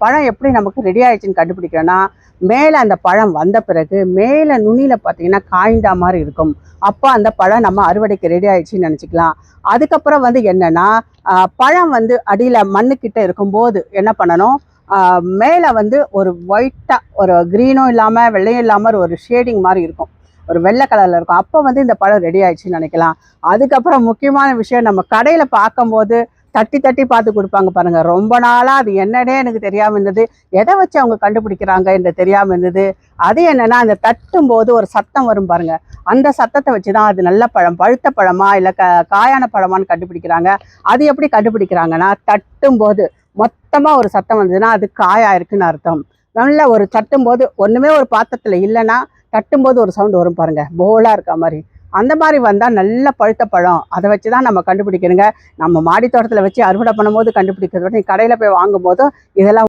பழம் எப்படி நமக்கு ரெடி ஆயிடுச்சுன்னு கண்டுபிடிக்கிறோன்னா, மேலே அந்த பழம் வந்த பிறகு மேலே நுனியில் பார்த்தீங்கன்னா காய்ந்தா மாதிரி இருக்கும். அப்போ அந்த பழம் நம்ம அறுவடைக்கு ரெடி ஆயிடுச்சுன்னு நினச்சிக்கலாம். அதுக்கப்புறம் வந்து என்னென்னா, பழம் வந்து அடியில் மண்ணுக்கிட்ட இருக்கும்போது என்ன பண்ணணும், மேலே வந்து ஒரு ஒயிட்டாக ஒரு க்ரீனும் இல்லாமல் வெள்ளையும் இல்லாமல் ஒரு ஷேடிங் மாதிரி இருக்கும், ஒரு வெள்ளை கலரில் இருக்கும். அப்போ வந்து இந்த பழம் ரெடி ஆயிடுச்சுன்னு நினைக்கலாம். அதுக்கப்புறம் முக்கியமான விஷயம், நம்ம கடையில் பார்க்கும்போது தட்டி தட்டி பார்த்து கொடுப்பாங்க பாருங்க. ரொம்ப நாளாக அது என்னன்னே எனக்கு தெரியாமல் இருந்தது. எதை வச்சு அவங்க கண்டுபிடிக்கிறாங்க என்று தெரியாமல் இருந்தது. அது என்னன்னா, அந்த தட்டும் போது ஒரு சத்தம் வரும் பாருங்க. அந்த சத்தத்தை வச்சு தான் அது நல்ல பழம், பழுத்த பழமா இல்லை காயான பழமான்னு கண்டுபிடிக்கிறாங்க. அது எப்படி கண்டுபிடிக்கிறாங்கன்னா, தட்டும் போது மொத்தமாக ஒரு சத்தம் வந்ததுன்னா அது காயா இருக்குன்னு அர்த்தம். நல்ல ஒரு தட்டும்போது ஒன்றுமே ஒரு பாத்திரத்தில் இல்லைன்னா தட்டும்போது ஒரு சவுண்டு வரும் பாருங்க, போலாக இருக்க மாதிரி. அந்த மாதிரி வந்தால் நல்ல பழுத்த பழம். அதை வச்சு தான் நம்ம கண்டுபிடிக்கணுங்க. நம்ம மாடி தோட்டத்தில் வச்சு அறுவடை பண்ணும்போது கண்டுபிடிக்கிறத விட கடையில் போய் வாங்கும் போதும் இதெல்லாம்